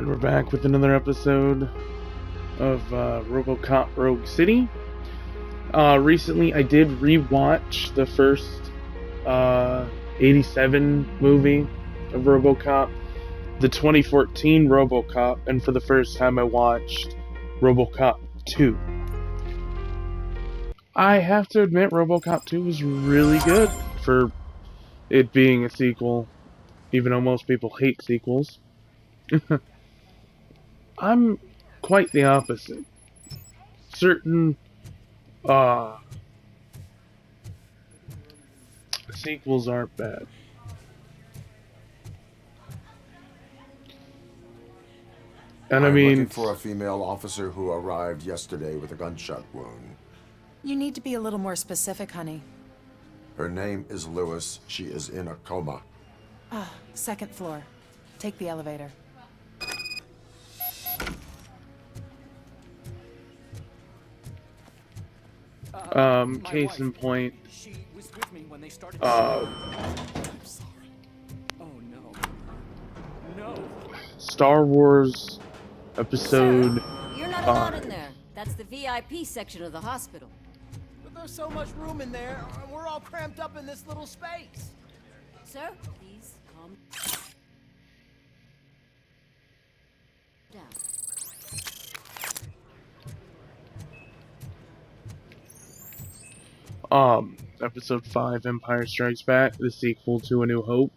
And we're back with another episode of Robocop Rogue City. Recently I did rewatch the first 87 movie of Robocop, the 2014 Robocop, and for the first time I watched Robocop 2. I have to admit Robocop 2 was really good for it being a sequel, even though most people hate sequels. I'm quite the opposite. Certain sequels aren't bad. And I'm I mean, looking for a female officer who arrived yesterday with a gunshot wound. You need to be a little more specific, honey. Her name is Lewis. She is in a coma. Second floor. Take the elevator. case in point, She was with me when they started. uh, I'm sorry. Oh no. No. Star Wars episode, Sir, you're not allowed in there. That's the VIP section of the hospital. But there's so much room in there. We're all cramped up in this little space. Sir, please calm down. episode 5, Empire Strikes Back, the sequel to A New Hope.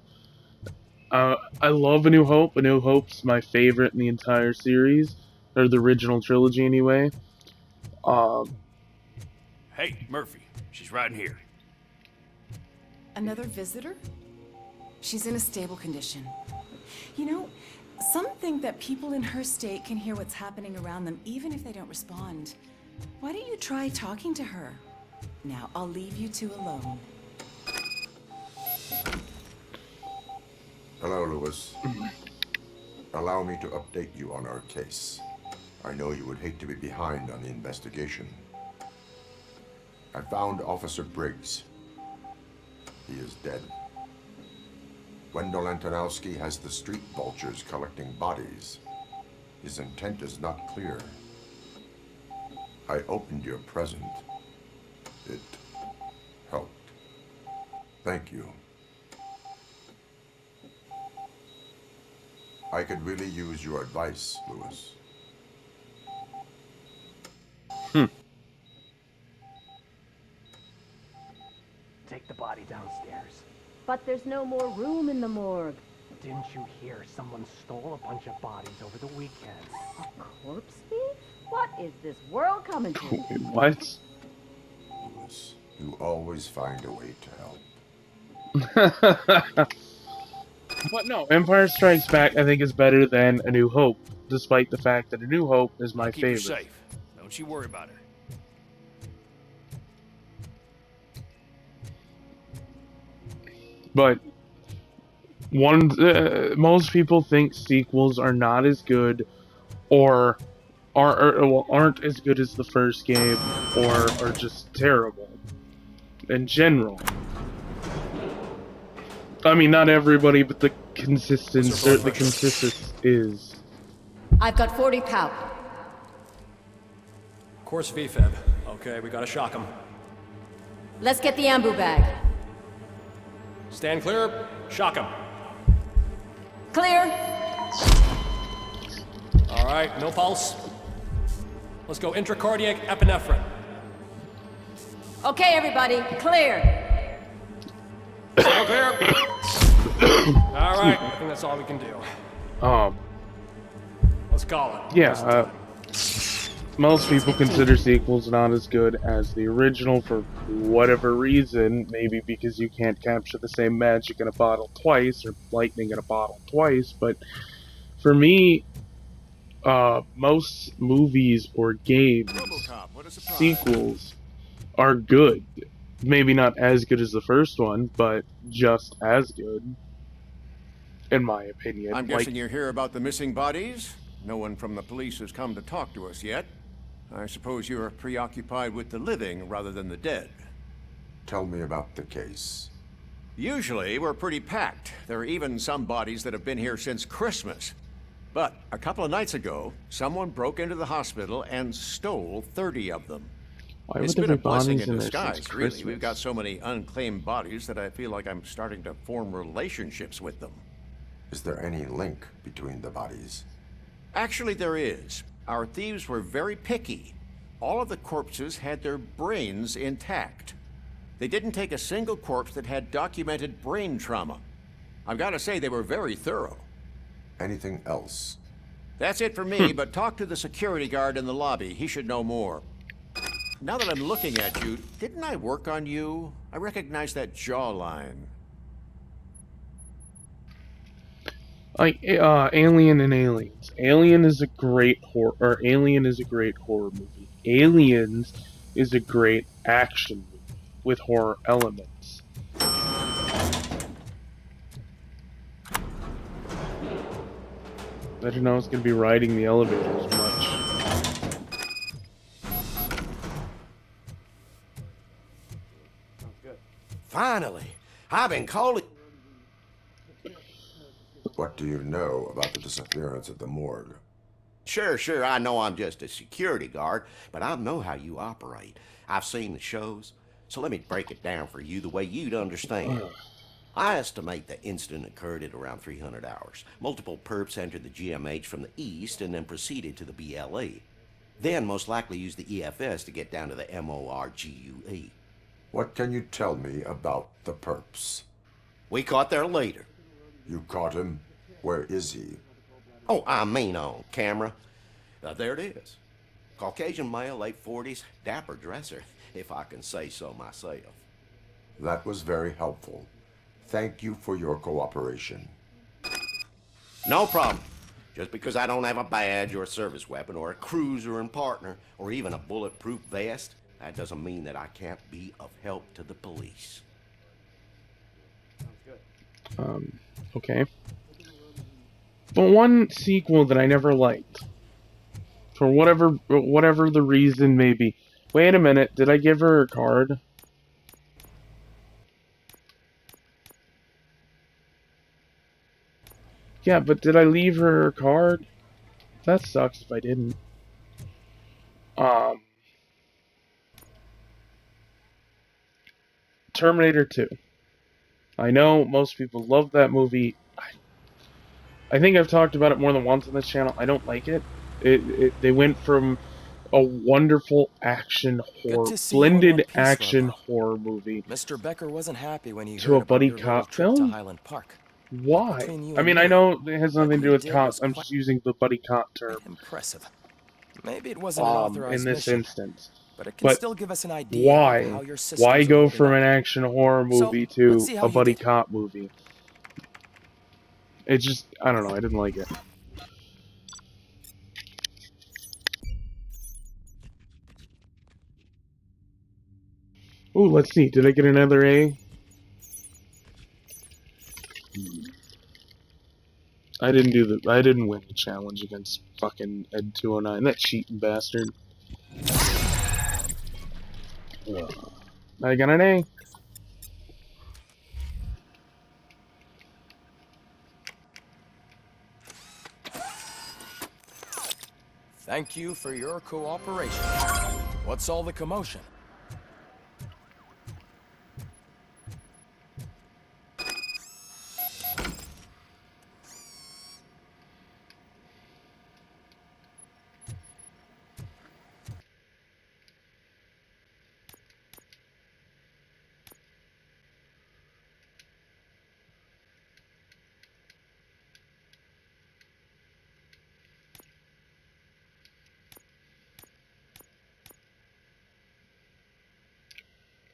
I love A New Hope. A New Hope's my favorite in the entire series, or the original trilogy anyway. Hey, Murphy. She's right in here. Another visitor? She's in a stable condition. You know, some think that people in her state can hear what's happening around them even if they don't respond. Why don't you try talking to her? Now, I'll leave you two alone. Hello, Lewis. Allow me to update you on our case. I know you would hate to be behind on the investigation. I found Officer Briggs. He is dead. Wendell Antonowski has the street vultures collecting bodies. His intent is not clear. I opened your present. It helped. Thank you. I could really use your advice, Lewis. Take the body downstairs. But there's no more room in the morgue. Didn't you hear someone stole a bunch of bodies over the weekend? A corpse thief? What is this world coming to? What? Lewis, you always find a way to help. But no, Empire Strikes Back I think is better than A New Hope, despite the fact that A New Hope is my Keep her favorite. safe. Don't you worry about her. But most people think sequels are not as good, or aren't as good as the first game, or are just terrible in general. I mean, not everybody, but the consistency is. I've got 40 pow. Course VFib. Okay, we gotta shock him. Let's get the ambu bag. Stand clear, shock him. Clear. All right, no pulse. Let's go intracardiac epinephrine. Okay, everybody, clear. Stand clear. All right, I think that's all we can do. Let's call it. Yeah, most people consider sequels not as good as the original for whatever reason. Maybe because you can't capture the same magic in a bottle twice, or lightning in a bottle twice, but for me, most movies or games, sequels, are good. Maybe not as good as the first one, but just as good, in my opinion. I'm guessing you're here about the missing bodies? No one from the police has come to talk to us yet. I suppose you're preoccupied with the living rather than the dead. Tell me about the case. Usually, we're pretty packed. There are even some bodies that have been here since Christmas. But a couple of nights ago, someone broke into the hospital and stole 30 of them. Why It's would there been be a blessing bodies in in there since disguise, really. We've got Christmas? so many unclaimed bodies that I feel like I'm starting to form relationships with them. Is there any link between the bodies? Actually, there is. Our thieves were very picky. All of the corpses had their brains intact. They didn't take a single corpse that had documented brain trauma. I've got to say, they were very thorough. Anything else? That's it for me, but talk to the security guard in the lobby. He should know more. Now that I'm looking at you, didn't I work on you? I recognize that jawline. Like Alien and Aliens. Alien is a great Alien is a great horror movie. Aliens is a great action movie with horror elements. I didn't know I was going to be riding the elevators much. Finally, I've been calling. What do you know about the disappearance at the morgue? Sure, I know I'm just a security guard, but I know how you operate. I've seen the shows, so let me break it down for you the way you'd understand. I estimate the incident occurred at around 300 hours. Multiple perps entered the GMH from the east and then proceeded to the BLE. Then most likely used the EFS to get down to the MORGUE. What can you tell me about the perps? We caught their leader. You caught him? Where is he? Oh, I mean on camera. There it is. Caucasian male, late 40s, dapper dresser, if I can say so myself. That was very helpful. Thank you for your cooperation. No problem. Just because I don't have a badge or a service weapon or a cruiser and partner or even a bulletproof vest, that doesn't mean that I can't be of help to the police. Okay. But one sequel that I never liked, for whatever the reason may be. Wait a minute, did I give her a card? Yeah, but did I leave her a card? That sucks if I didn't. Terminator 2. I know most people love that movie. I think I've talked about it more than once on this channel. I don't like it. They went from a wonderful action horror, blended action horror movie Mr. Becker wasn't happy when he to heard a about buddy your little cop trip to film. Highland Park. Why? Between you I and mean, me, I know it has nothing to do you with did cops. was I'm quite just using the buddy cop term. impressive. Maybe it wasn't an authorized In this mission, instance. but it can But still give us an idea of how why? your systems Why are go holding from up. an action horror movie So, to let's see how a you buddy did. cop movie? It just, I don't know, I didn't like it. Ooh, let's see, did I get another A? I didn't win the challenge against fucking Ed 209, that cheating bastard. I got an A. Thank you for your cooperation. What's all the commotion?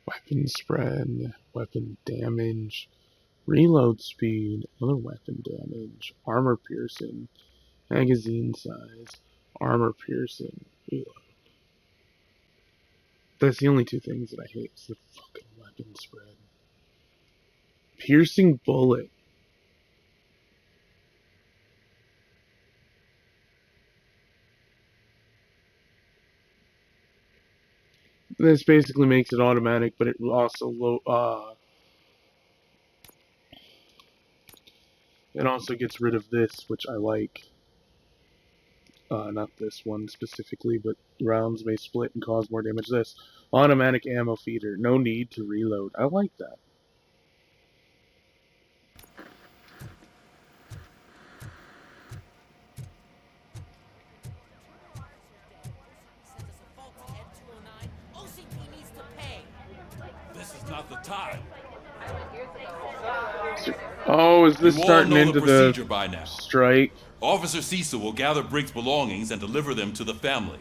Weapon spread, weapon damage, reload speed, other weapon damage, armor piercing, magazine size, armor piercing, reload. That's the only two things that I hate, is the fucking weapon spread. Piercing bullet. This basically makes it automatic, but it also it also gets rid of this, which I like. Not this one specifically, but rounds may split and cause more damage. This automatic ammo feeder, no need to reload. I like that. This is not the time. Oh, is this You all starting know into the procedure the by now. strike? Officer Cecil will gather Briggs' belongings and deliver them to the family.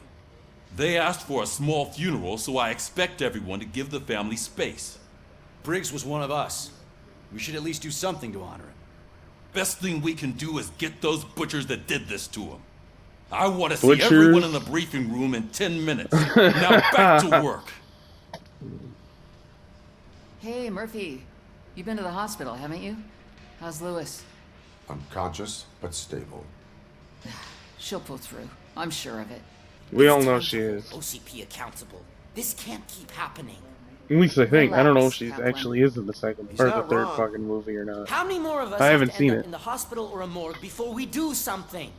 They asked for a small funeral, so I expect everyone to give the family space. Briggs was one of us. We should at least do something to honor him. Best thing we can do is get those butchers that did this to him. I want to see Butchers? everyone in the briefing room in 10 minutes. Now back to work. Hey, Murphy. You've been to the hospital, haven't you? How's Lewis? Unconscious, but stable. She'll pull through. I'm sure of it. We all know she is. OCP accountable. This can't keep happening. At least I think. I don't know if Relax, she's Kaplan. actually is in the second He's or the not third wrong. fucking movie or not. How many more of us I haven't have to seen end it. up in the hospital or a morgue before we do something?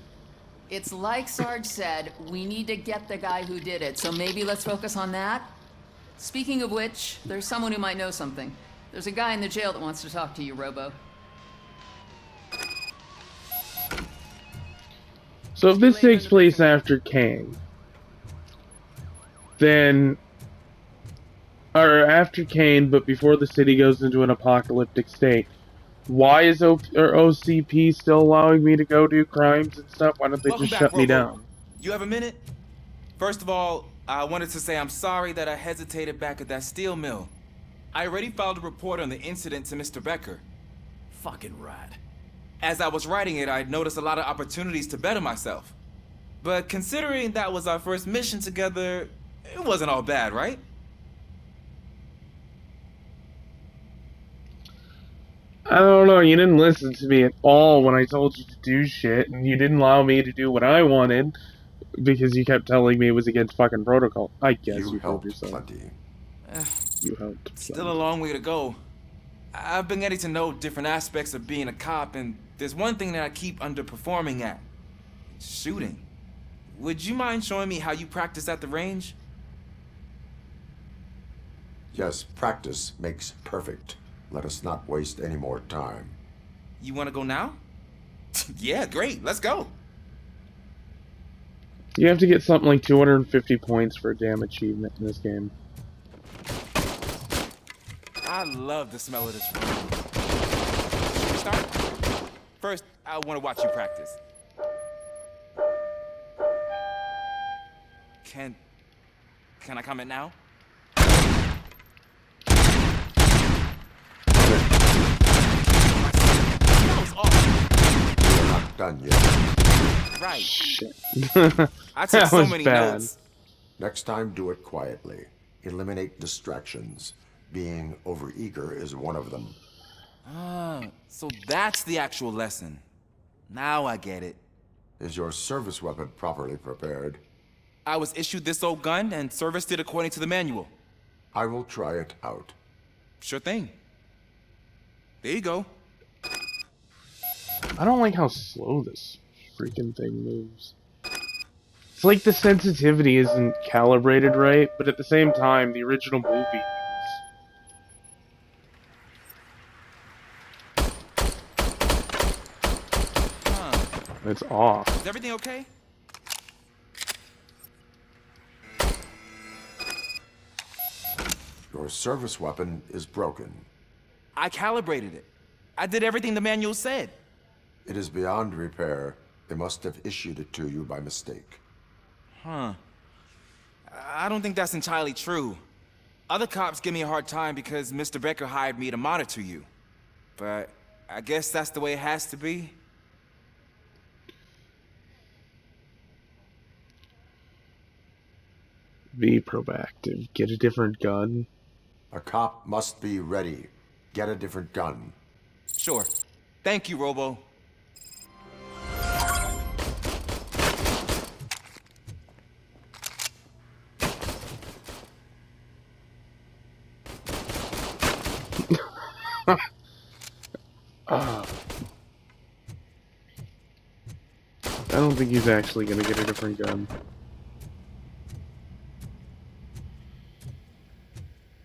It's like Sarge said, we need to get the guy who did it, so maybe let's focus on that. Speaking of which, there's someone who might know something. There's a guy in the jail that wants to talk to you, Robo. So if this takes place after Kang, then, or after Kane, but before the city goes into an apocalyptic state, why is OCP still allowing me to go do crimes and stuff? Why don't they Welcome just back, shut me Robo. down? You have a minute? First of all, I wanted to say I'm sorry that I hesitated back at that steel mill. I already filed a report on the incident to Mr. Becker. Fucking rat. As I was writing it, I noticed a lot of opportunities to better myself. But considering that was our first mission together, it wasn't all bad, right? I don't know, you didn't listen to me at all when I told you to do shit, and you didn't allow me to do what I wanted, because you kept telling me it was against fucking protocol. I guess you fooled helped yourself. plenty. You helped. Still a long way to go. I've been getting to know different aspects of being a cop, and there's one thing that I keep underperforming at. Shooting. Would you mind showing me how you practice at the range? Yes, practice makes perfect. Let us not waste any more time. You want to go now? Yeah, great. Let's go. You have to get something like 250 points for a damn achievement in this game. I love the smell of this room. Should we start? First, I want to watch you practice. Can I comment now? That was awesome. We're not done yet. Right. Shit. I took That so was many bad. notes. Next time, do it quietly. Eliminate distractions. Being overeager is one of them. Ah, so that's the actual lesson. Now I get it. Is your service weapon properly prepared? I was issued this old gun and serviced it according to the manual. I will try it out. Sure thing. There you go. I don't like how slow this freaking thing moves. It's like the sensitivity isn't calibrated right, but at the same time, the original movie is. It's off. Is everything okay? Your service weapon is broken. I calibrated it. I did everything the manual said. It is beyond repair. They must have issued it to you by mistake. Huh. I don't think that's entirely true. Other cops give me a hard time because Mr. Becker hired me to monitor you. But I guess that's the way it has to be. Be proactive. Get a different gun. A cop must be ready. Get a different gun. Sure. Thank you, Robo. I don't think he's actually gonna get a different gun.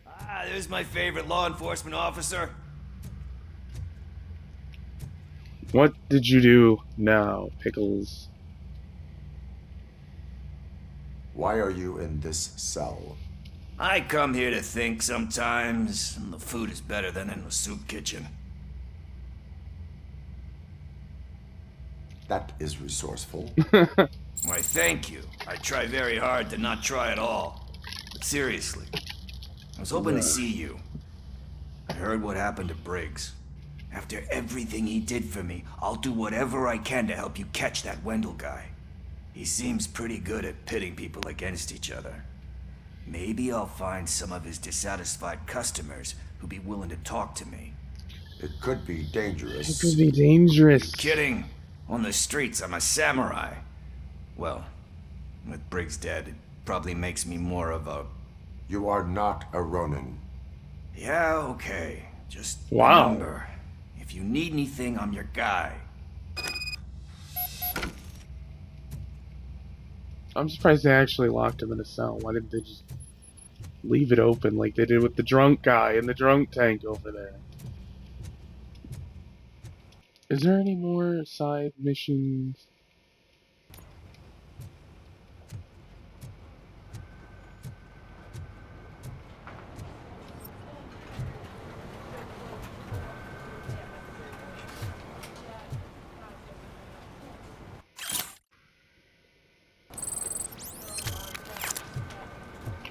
Ah, there's my favorite law enforcement officer. What did you do now, Pickles? Why are you in this cell? I come here to think sometimes, and the food is better than in the soup kitchen. That is resourceful. Why, thank you. I try very hard to not try at all. But seriously, I was hoping to see you. I heard what happened to Briggs. After everything he did for me, I'll do whatever I can to help you catch that Wendell guy. He seems pretty good at pitting people against each other. Maybe I'll find some of his dissatisfied customers who'd be willing to talk to me. It could be dangerous. It could be dangerous. Kidding. On the streets, I'm a samurai. Well, with Briggs dead, it probably makes me more of a... You are not a Ronin. Yeah, okay. Just wow. Remember, if you need anything, I'm your guy. I'm surprised they actually locked him in a cell. Why didn't they just leave it open like they did with the drunk guy in the drunk tank over there? Is there any more side missions?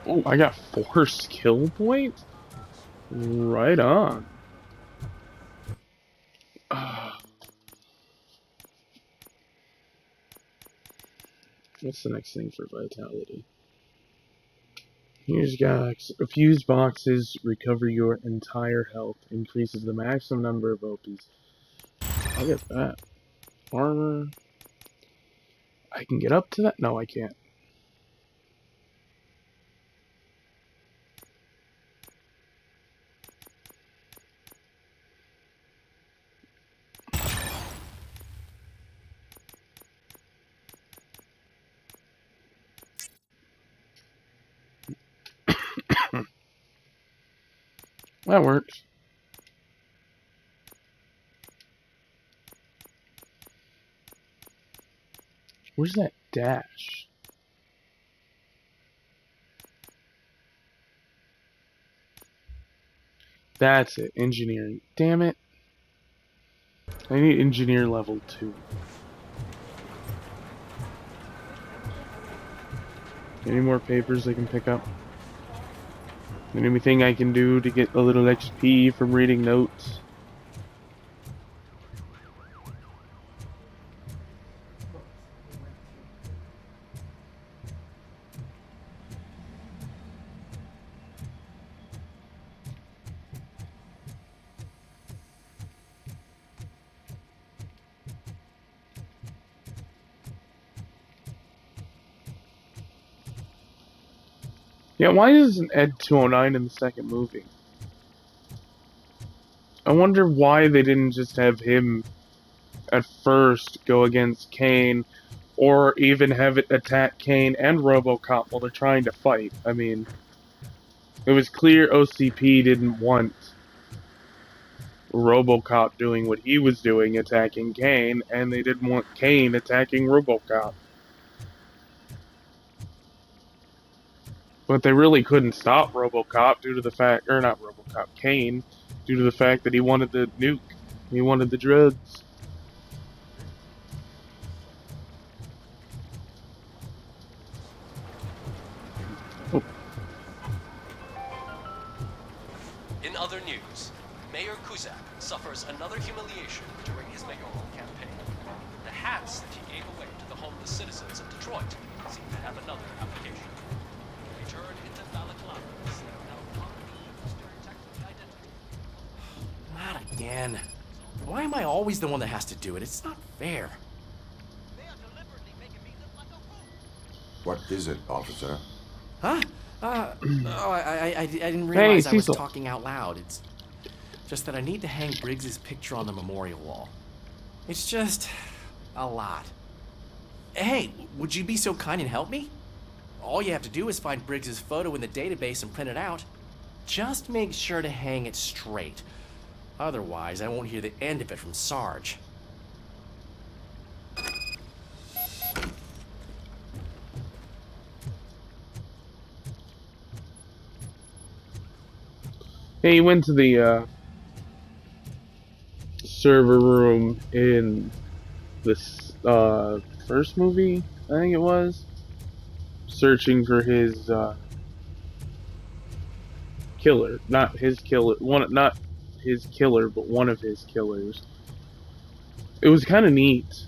Oh, I got 4 skill points? Right on. What's the next thing for vitality? Here's guys. Fused boxes recover your entire health. Increases the maximum number of OPs. I'll get that. Armor. I can get up to that? No, I can't. That works. Where's that dash? That's it. Engineering. Damn it. I need engineer level 2. Any more papers I can pick up? Anything I can do to get a little XP from reading notes? Yeah, why isn't Ed 209 in the second movie? I wonder why they didn't just have him at first go against Kane, or even have it attack Kane and Robocop while they're trying to fight. I mean, it was clear OCP didn't want Robocop doing what he was doing, attacking Kane, and they didn't want Kane attacking Robocop. But they really couldn't stop Robocop due to the fact, or not Robocop, Kane, due to the fact that he wanted the nuke. He wanted the drugs. Oh. In other news, Mayor Kuzak suffers another humiliation during his mayoral campaign. The hats that he gave away to the homeless citizens of Detroit seem to have another application. They turn into balaclavas that are now commonly used to protect the identity. Not again. Why am I always the one that has to do it? It's not fair. What is it, officer? Huh? I didn't realize I was Cecil. talking out loud. It's just that I need to hang Briggs's picture on the memorial wall. It's just a lot. Hey, would you be so kind and help me? All you have to do is find Briggs's photo in the database and print it out. Just make sure to hang it straight. Otherwise, I won't hear the end of it from Sarge. Hey, he went to the server room in this first movie, I think it was, searching for his killer. Not his killer, not his killer, but one of his killers. It was kind of neat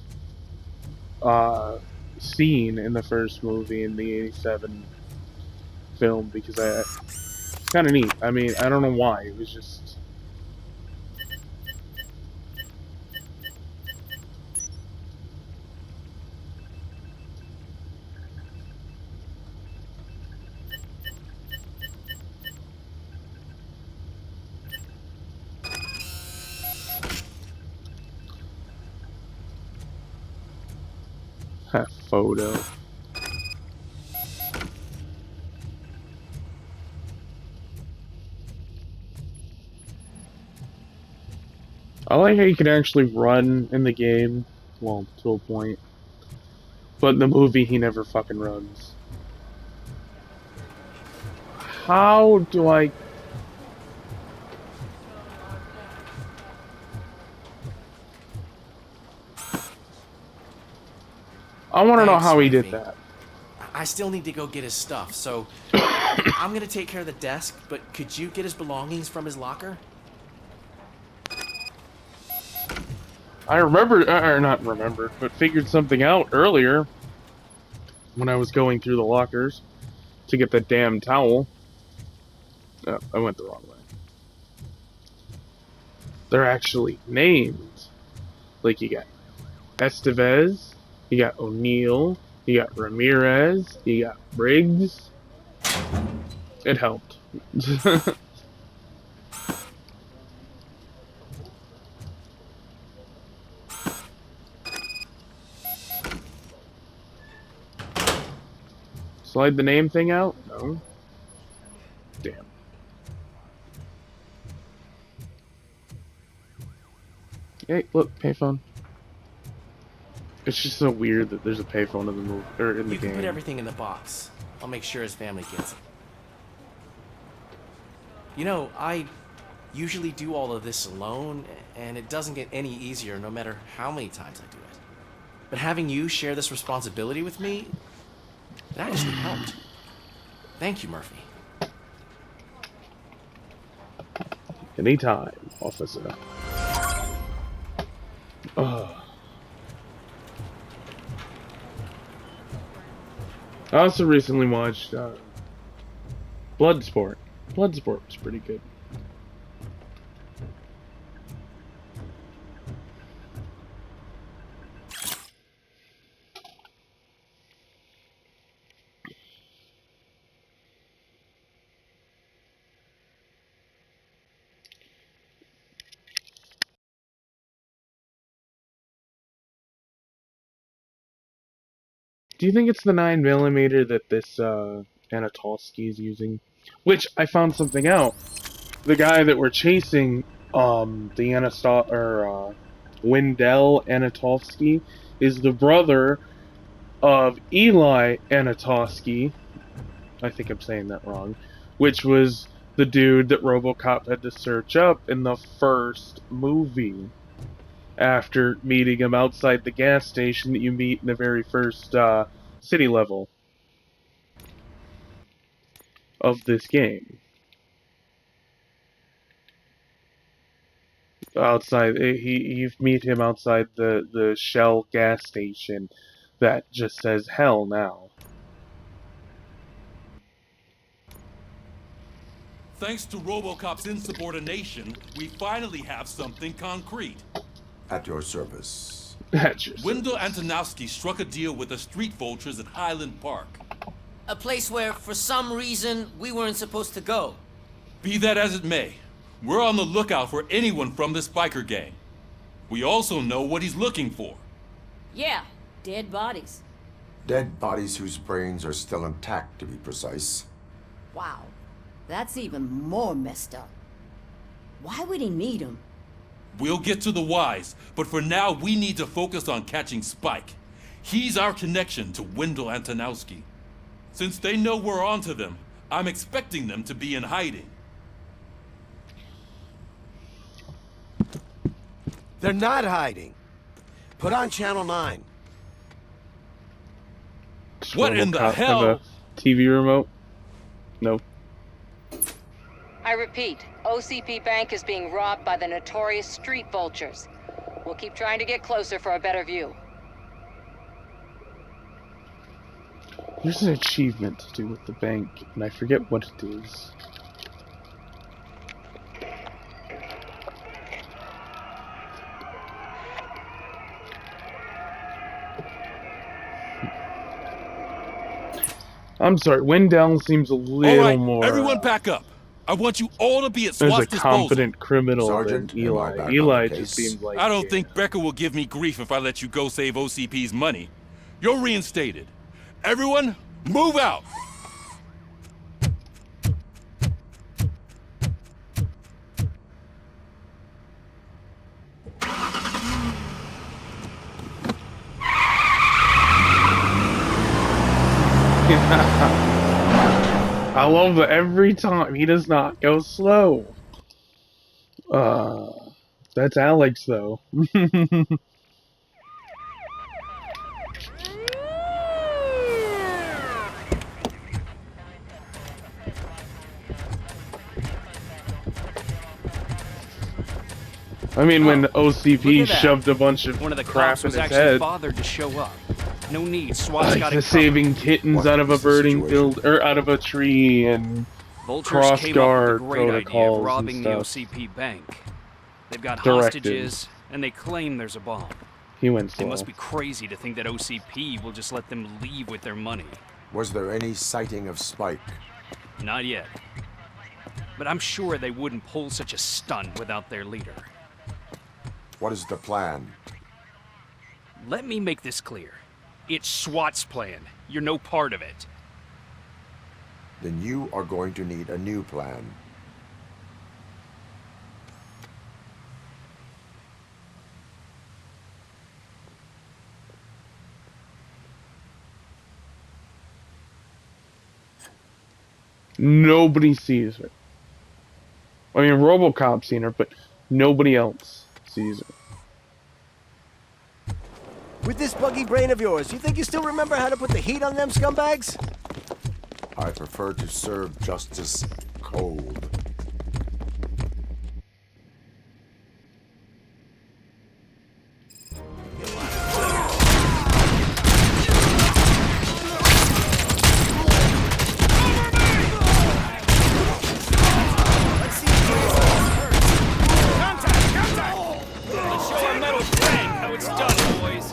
scene in the first movie in the '87 film because it's kind of neat. I mean, I don't know why. It was just. That photo. I like how you can actually run in the game, well, to a point. But in the movie, he never fucking runs. How do I... I want to know how he did that. I still need to go get his stuff, so I'm gonna take care of the desk, but could you get his belongings from his locker? I remembered, or not remembered, but figured something out earlier when I was going through the lockers to get the damn towel. Oh, I went the wrong way. They're actually named. Like, you got Estevez, you got O'Neill, you got Ramirez, you got Briggs. It helped. Slide the name thing out? No. Damn. Hey, look, payphone. It's just so weird that there's a payphone in the movie or in the You game. can put everything in the box. I'll make sure his family gets it. You know, I usually do all of this alone, and it doesn't get any easier no matter how many times I do it. But having you share this responsibility with me, it actually helped. Thank you, Murphy. Anytime, officer. Ugh. I also recently watched Bloodsport. Bloodsport was pretty good. Do you think it's the 9mm that this Anatolsky is using? Which I found something out. The guy that we're chasing, Wendell Anatolsky, is the brother of Eli Anatolsky. I think I'm saying that wrong. Which was the dude that Robocop had to search up in the first movie. After meeting him outside the gas station that you meet in the very first city level of this game. Outside, you meet him outside the Shell gas station that just says hell now. Thanks to Robocop's insubordination, we finally have something concrete. At your service. Wendell Antonowski struck a deal with the street vultures at Highland Park. A place where, for some reason, we weren't supposed to go. Be that as it may, we're on the lookout for anyone from this biker gang. We also know what he's looking for. Yeah, dead bodies. Dead bodies whose brains are still intact, to be precise. Wow. That's even more messed up. Why would he need him? We'll get to the whys, but for now we need to focus on catching Spike. He's our connection to Wendell Antonowski. Since they know we're onto them, I'm expecting them to be in hiding. They're not hiding. Put on Channel 9. What in the Robocop hell? have a TV remote? Nope. I repeat, OCP Bank is being robbed by the notorious street vultures. We'll keep trying to get closer for a better view. There's an achievement to do with the bank, and I forget what it is. I'm sorry, Wendell seems a little All right, more... everyone back up. I want you all to be at There's SWAT's a disposal. competent criminal Sergeant, than am I back Eli. on Eli the just case? seems like... I don't think Becker will give me grief if I let you go save OCP's money. You're reinstated. Everyone, move out! I love that every time he does not go slow. That's Alex though. I mean, when OCP Look at that. shoved a bunch of One of the crap cops in was his actually head, bothered to show up. No need. SWAT's like got the it saving kittens What out of a is the burning situation? field or out of a tree and Vultures cross came up guard with the great idea of protocols robbing and the stuff. OCP bank. They've got Directed. hostages, and they claim there's a bomb. He went They slow. must be crazy to think that OCP will just let them leave with their money. Was there any sighting of Spike? Not yet. But I'm sure they wouldn't pull such a stunt without their leader. What is the plan? Let me make this clear. It's SWAT's plan. You're no part of it. Then you are going to need a new plan. Nobody sees her. I mean, Robocop's seen her, but nobody else sees her. With this buggy brain of yours, you think you still remember how to put the heat on them scumbags? I prefer to serve justice cold. Let's show our metal bang how it's done, boys.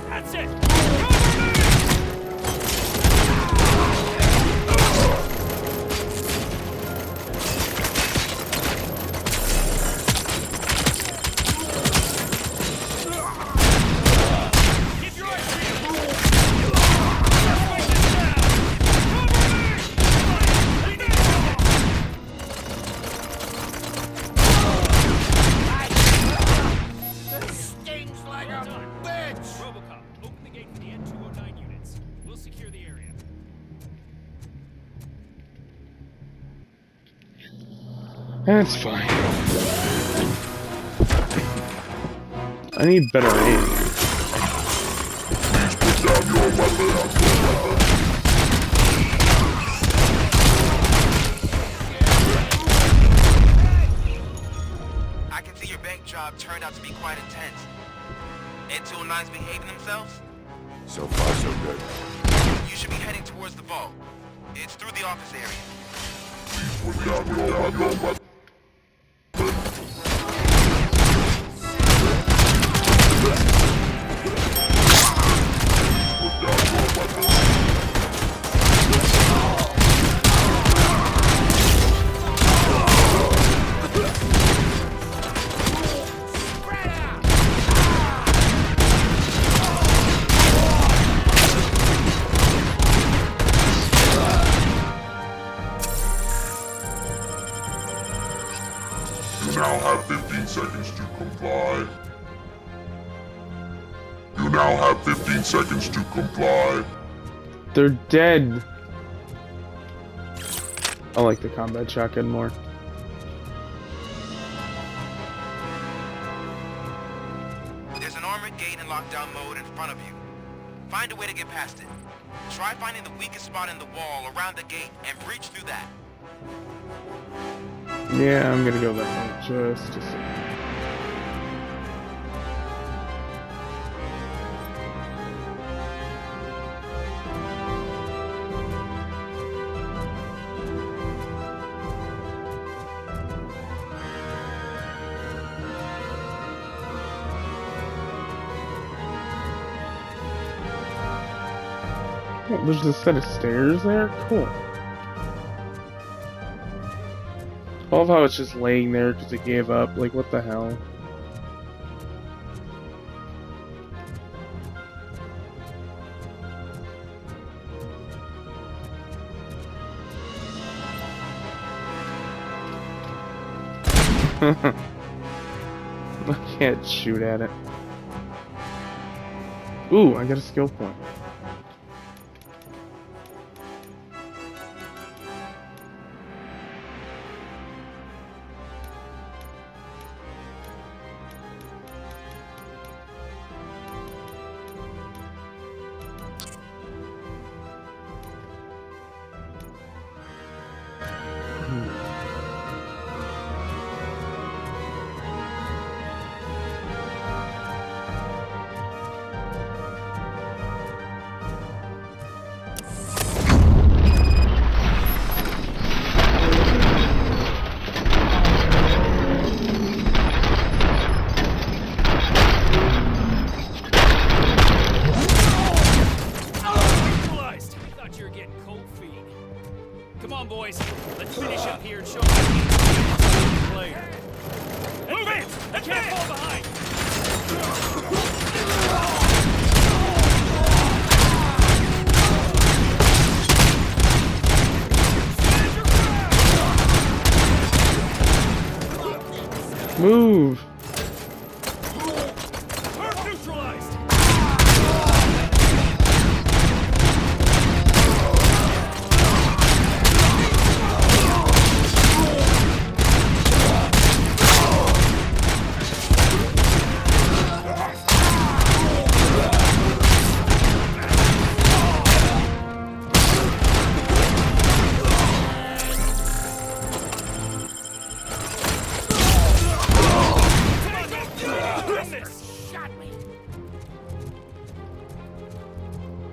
That's it. Stings like a bitch! Robocop, open the gate for the N209 units. We'll secure the area. That's fine. I need better aim. I can see your bank job turned out to be quite intense. N209's behaving themselves? So far, so good. You should be heading towards the vault. It's office area. You now have 15 seconds to comply. You now have 15 seconds to comply. They're dead. I like the combat shotgun more. There's an armored gate in lockdown mode in front of you. Find a way to get past it. Try finding the weakest spot in the wall around the gate and breach through that. Yeah, I'm gonna go that way just a second. Oh, there's a set of stairs there? Cool. I love how it's just laying there because it gave up. Like, what the hell? I can't shoot at it. Ooh, I got a skill point. Come on, boys. Let's finish up here and show them the player. Move it! I can't fall behind! Move! Turret neutralized!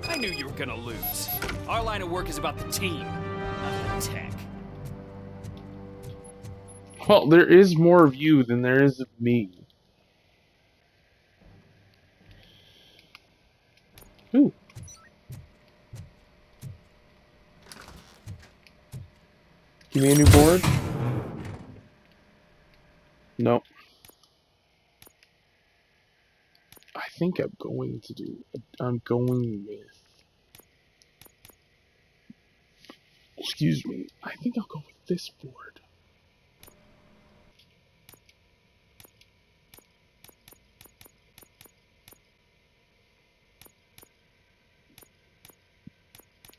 I knew you were gonna lose. Our line of work is about the team, not the tech. Well, there is more of you than there is of me. Ooh. Give me a new board? Nope. I think I'm going to do... I'm going with... Excuse me. I think I'll go with this board.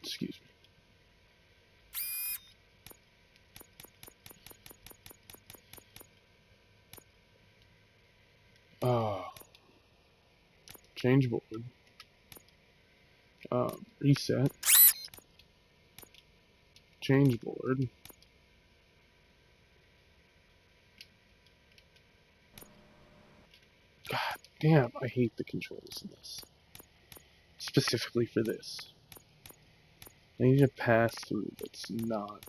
Excuse me. Change board. Reset. Change board. God damn, I hate the controls in this. Specifically for this. I need to pass through that's not.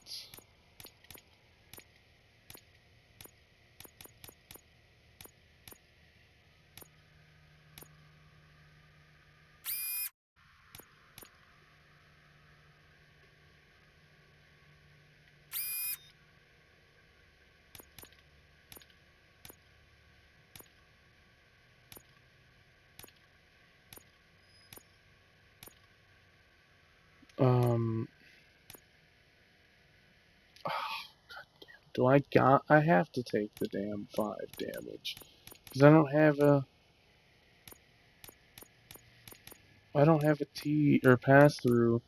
Do I have to take the damn 5 damage. Because I don't have a T or pass through.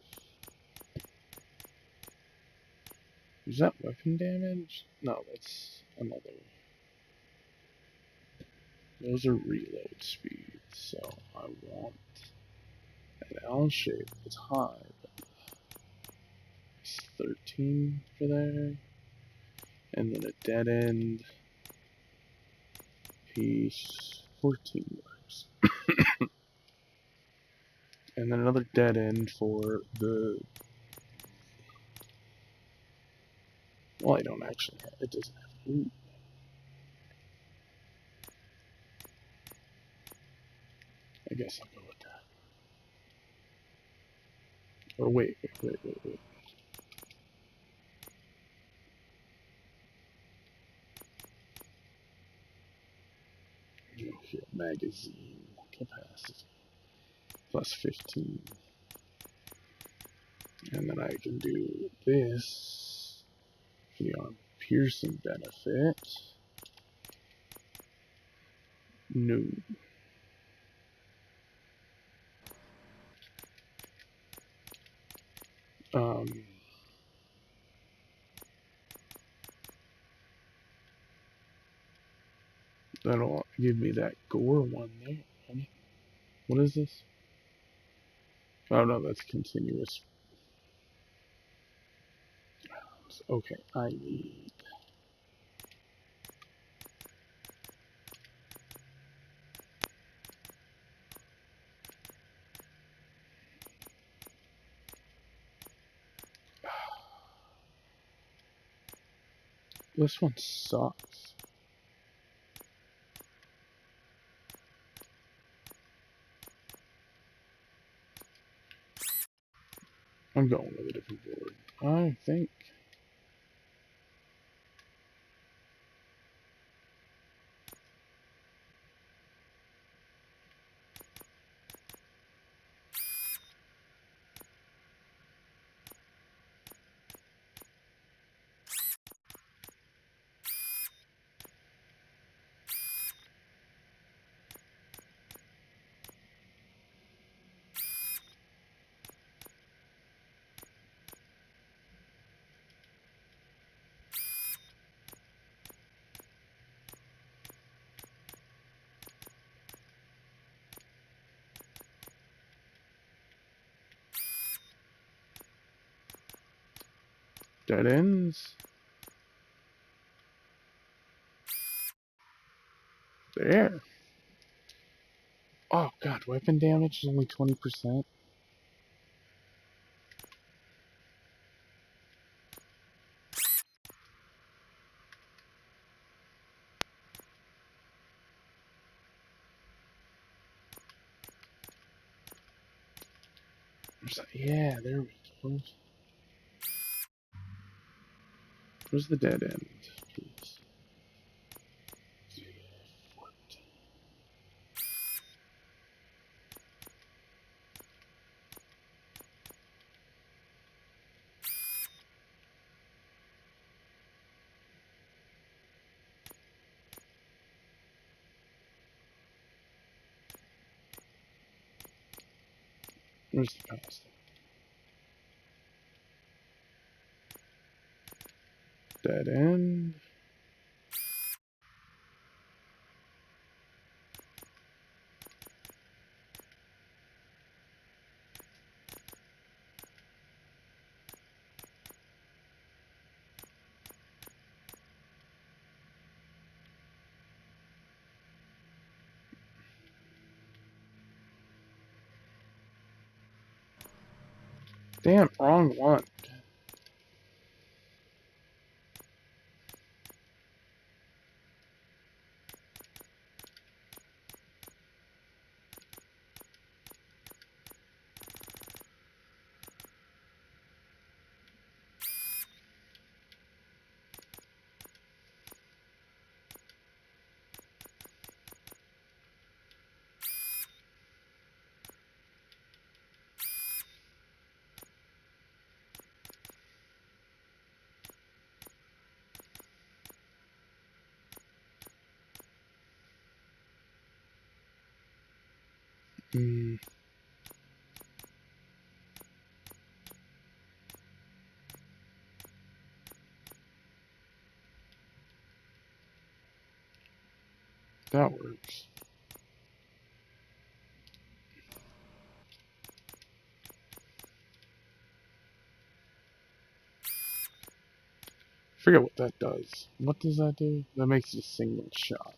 Is that weapon damage? No, that's another. Those are reload speeds, so I want an L shape that's high, but it's 13 for there. And then a dead end piece, 14 works. And then another dead end for the. Well, I don't actually have. It doesn't have. Ooh. I guess I'll go with that. Or wait. Here, magazine capacity plus 15. And then I can do this for the arm piercing benefit. No. Um, that'll give me that gore one there. What is this? Oh no, that's continuous. Okay, I need. This one sucks. I'm going with a different board. I think. Dead ends. There. Oh god, weapon damage is only 20%. Yeah, there we go. Where's the dead end, please? Where's the past? Dead end. Damn, wrong one. Hmm. That works. I forget what that does. What does that do? That makes it a single shot.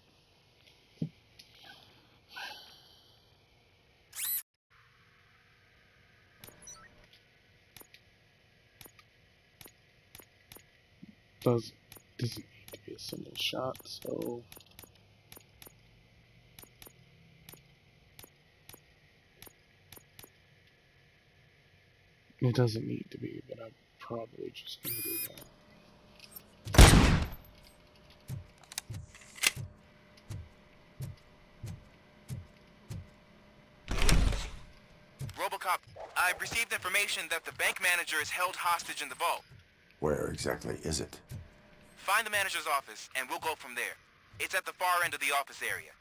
Doesn't need to be a single shot, so it doesn't need to be, but I'm probably just gonna do that. Robocop, I've received information that the bank manager is held hostage in the vault. Where exactly is it? Find the manager's office, and we'll go from there. It's at the far end of the office area.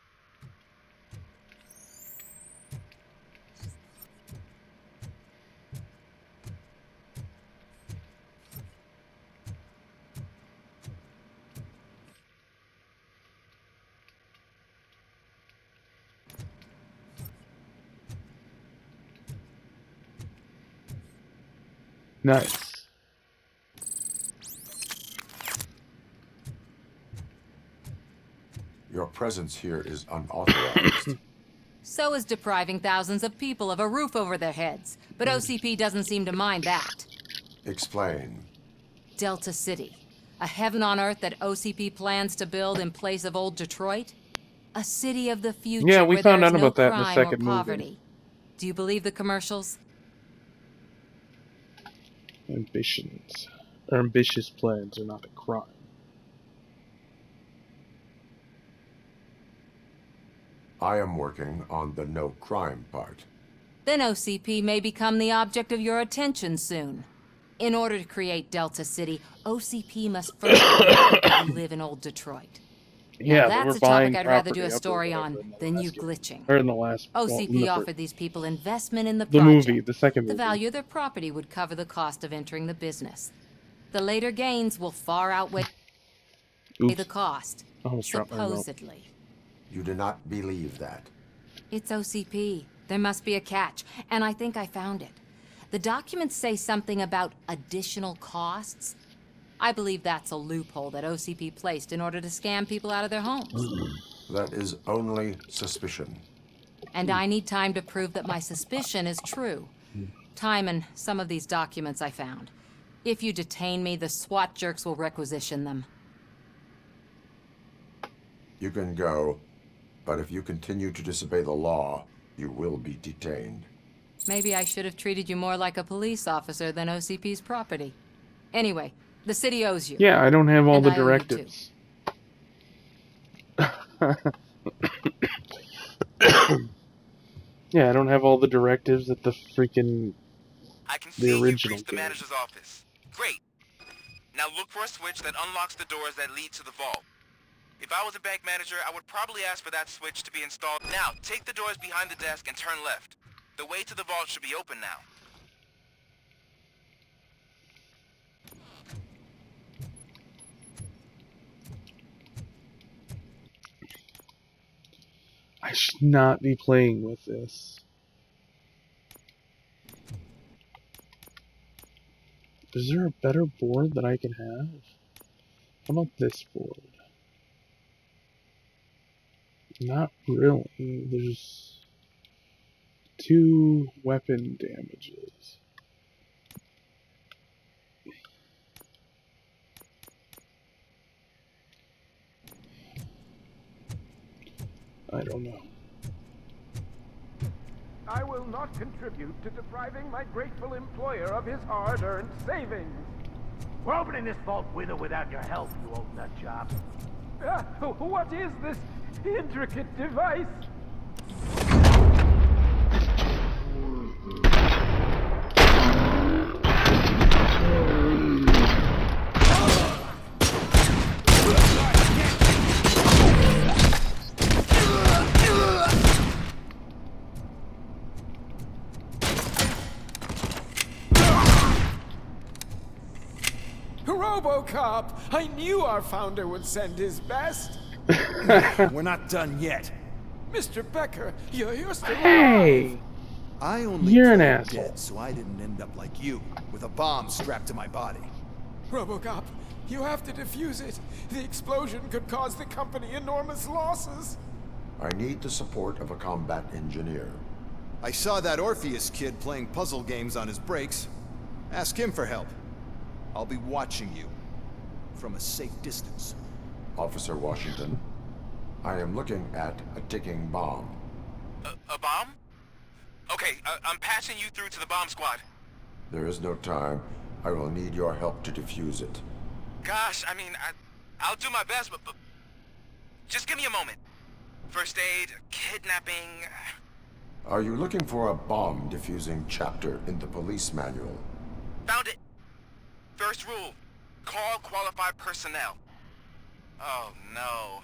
Nice. Your presence here is unauthorized. So is depriving thousands of people of a roof over their heads. But OCP doesn't seem to mind that. Explain. Delta City. A heaven on earth that OCP plans to build in place of old Detroit? A city of the future Yeah, we where found there's out no about that in the crime or second poverty. movie. Do you believe the commercials? Ambitions. Or ambitious plans are not a crime. I am working on the no crime part. Then OCP may become the object of your attention soon. In order to create Delta City, OCP must first create people who live in old Detroit. Yeah, Now they were that's a topic buying I'd rather do property a up or story whatever on in the than you last game. glitching. Or in the last OCP offered these people investment in the the project. movie, the second The movie. value of their property would cover the cost of entering the business. The later gains will far outweigh the cost, Almost dropped my remote. supposedly. You do not believe that. It's OCP. There must be a catch, and I think I found it. The documents say something about additional costs. I believe that's a loophole that OCP placed in order to scam people out of their homes. That is only suspicion. And I need time to prove that my suspicion is true. Time and some of these documents I found. If you detain me, the SWAT jerks will requisition them. You can go, but if you continue to disobey the law, you will be detained. Maybe I should have treated you more like a police officer than OCP's property. Anyway, the city owes you. Yeah, I don't have all And the I owe you too. directives. Yeah, I don't have all the directives that the freaking the original Reach the game. manager's office. Great. Now look for a switch that unlocks the doors that lead to the vault. If I was a bank manager, I would probably ask for that switch to be installed. Now, take the doors behind the desk and turn left. The way to the vault should be open now. I should not be playing with this. Is there a better board that I can have? How about this board? Not really. There's 2 weapon damages. I don't know. I will not contribute to depriving my grateful employer of his hard-earned savings. We're opening this vault with or without your help, you old nut job. What is this intricate device? Robocop! I knew our founder would send his best. We're not done yet. Mr. Becker, you're still Hey! alive. I only You're an played asshole. dead, so I didn't end up like you, with a bomb strapped to my body. Robocop, you have to defuse it. The explosion could cause the company enormous losses. I need the support of a combat engineer. I saw that Orpheus kid playing puzzle games on his breaks. Ask him for help. I'll be watching you. From a safe distance. Officer Washington, I am looking at a ticking bomb. A bomb? Okay, I'm passing you through to the bomb squad. There is no time. I will need your help to defuse it. Gosh, I mean, I'll do my best, but just give me a moment. First aid, kidnapping... Are you looking for a bomb defusing chapter in the police manual? Found it. First rule, call qualified personnel. Oh, no.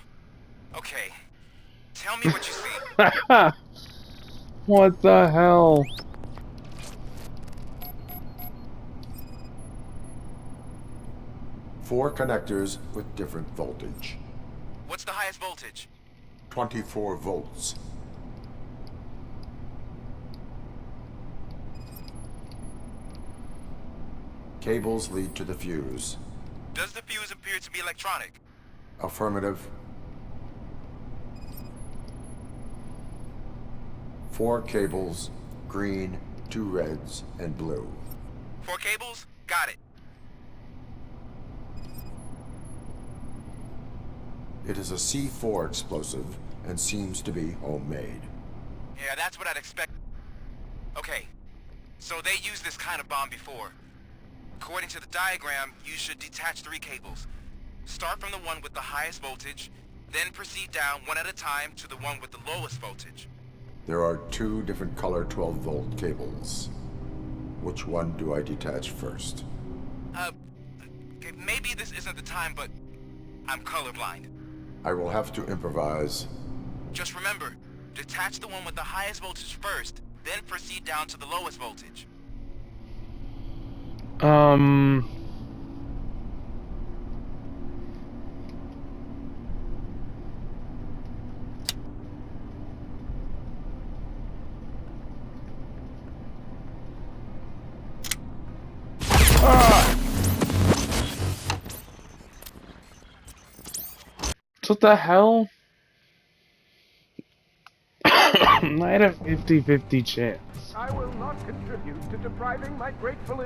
Okay, tell me what you see. What the hell? Four connectors with different voltage. What's the highest voltage? 24 volts. Cables lead to the fuse. Does the fuse appear to be electronic? Affirmative. 4 cables, green, 2 reds, and blue. 4 cables? Got it. It is a C4 explosive and seems to be homemade. Yeah, that's what I'd expect. Okay, so they used this kind of bomb before. According to the diagram, you should detach 3 cables. Start from the one with the highest voltage, then proceed down one at a time to the one with the lowest voltage. There are 2 different color 12-volt cables. Which one do I detach first? Okay, maybe this isn't the time, but I'm colorblind. I will have to improvise. Just remember, detach the one with the highest voltage first, then proceed down to the lowest voltage. What the hell? I had a 50-50 chance. I will not contribute to depriving my grateful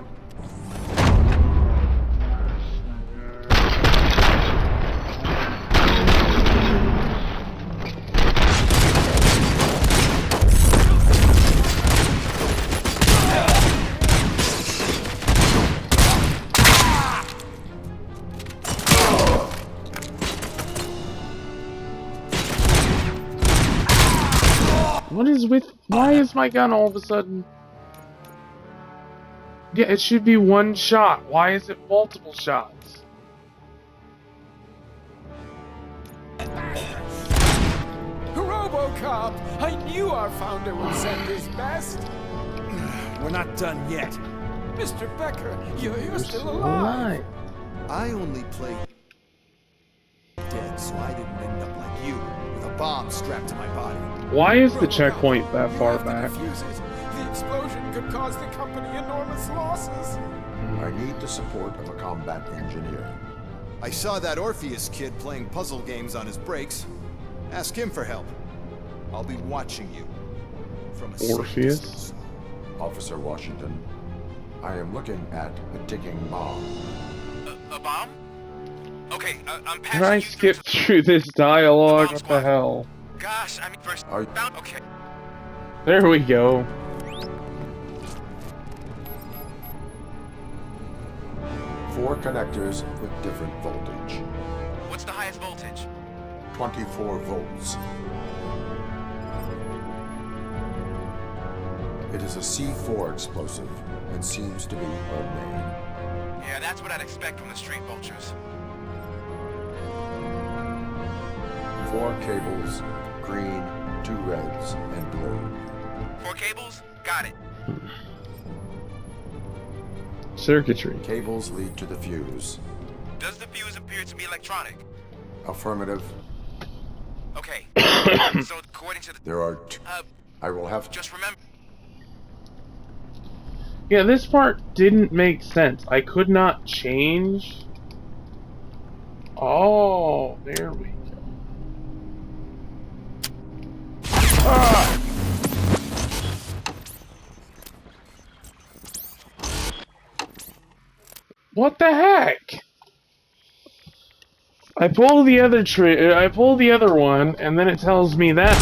What is with... Why is my gun all of a sudden... Yeah, it should be one shot. Why is it multiple shots? Robocop! I knew our founder would send his best. We're not done yet. Mr. Becker, you're still alive. I only played dead, so I didn't end up like you, with a bomb strapped to my body. Why is the checkpoint that far back? The explosion could cause the company enormous losses. I need the support of a combat engineer. I saw that Orpheus kid playing puzzle games on his breaks. Ask him for help. I'll be watching you. From a safe Orpheus? distance. Officer Washington, I am looking at a ticking bomb. A bomb? Okay, I'm passing Can I skip through this dialogue? What the hell? Gosh, I mean, first Are- found. Okay. There we go. Four connectors with different voltage. What's the highest voltage? 24 volts. It is a C4 explosive and seems to be homemade. Yeah, that's what I'd expect from the street vultures. 4 cables, green, 2 reds, and blue. 4 cables? Got it. Circuitry. Cables lead to the fuse. Does the fuse appear to be electronic? Affirmative. Okay. So according to the... There are I will have... Just remember... Yeah, this part didn't make sense. I could not change. Oh, there we go. Ah! What the heck? I pull the other I pull the other one, and then it tells me that.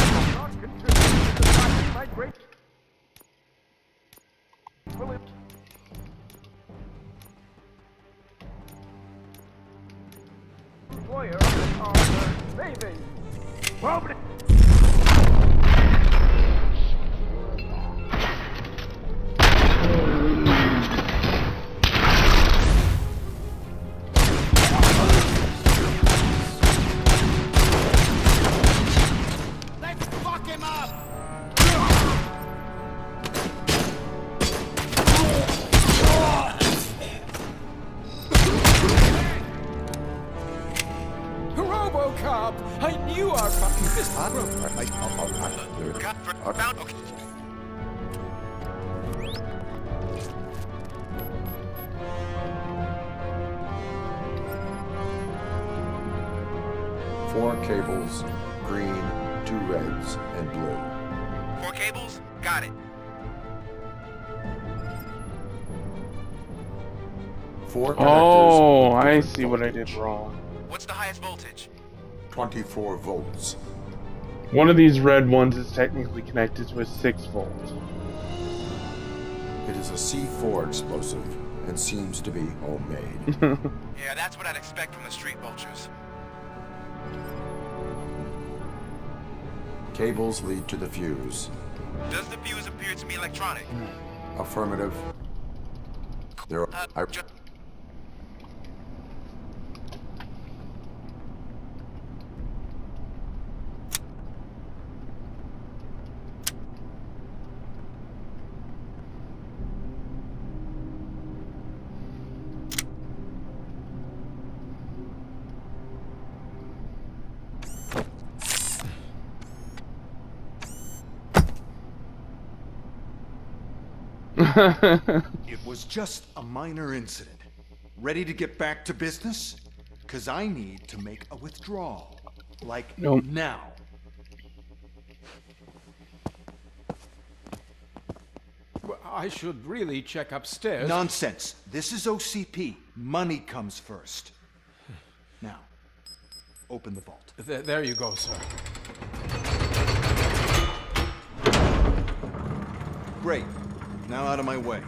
Employer on saving. Problem. Let's fuck him up! Robocop! I knew our fucking fist. Found... Okay. Four cables, green, 2 reds, and blue. 4 cables? Got it. 4 connectors. Oh, with I different see what I voltage. did wrong. What's the highest voltage? 24 volts. One of these red ones is technically connected to a 6 volt. It is a C4 explosive and seems to be homemade. Yeah, that's what I'd expect from the street vultures. Cables lead to the fuse. Does the fuse appear to be electronic? Affirmative. There are... It was just a minor incident. Ready to get back to business? Cause I need to make a withdrawal. Like Nope. now. Well, I should really check upstairs. Nonsense. This is OCP. Money comes first. Now, open the vault. There you go, sir. Great. Now out of my way.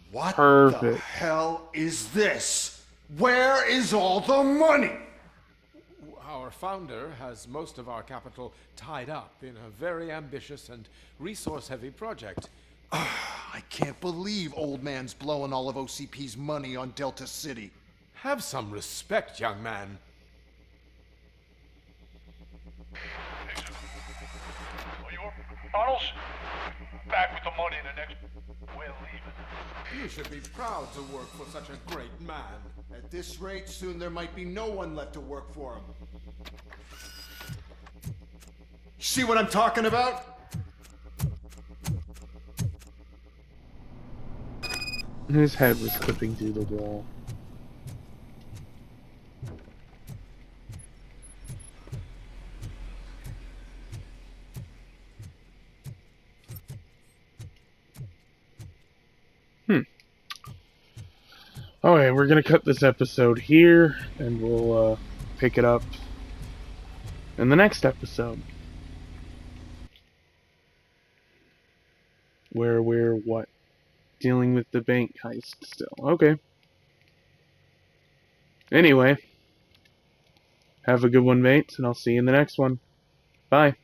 What the Perfect. hell is this? Where is all the money? Our founder has most of our capital tied up in a very ambitious and resource-heavy project. I can't believe old man's blowing all of OCP's money on Delta City. Have some respect, young man. Arnold's back with the money in the next. We're leaving. You should be proud to work for such a great man. At this rate, soon there might be no one left to work for him. See what I'm talking about? His head was clipping through the wall. Okay, we're gonna cut this episode here, and we'll pick it up in the next episode. Where we're, what? Dealing with the bank heist still. Okay. Anyway, have a good one, mates, and I'll see you in the next one. Bye.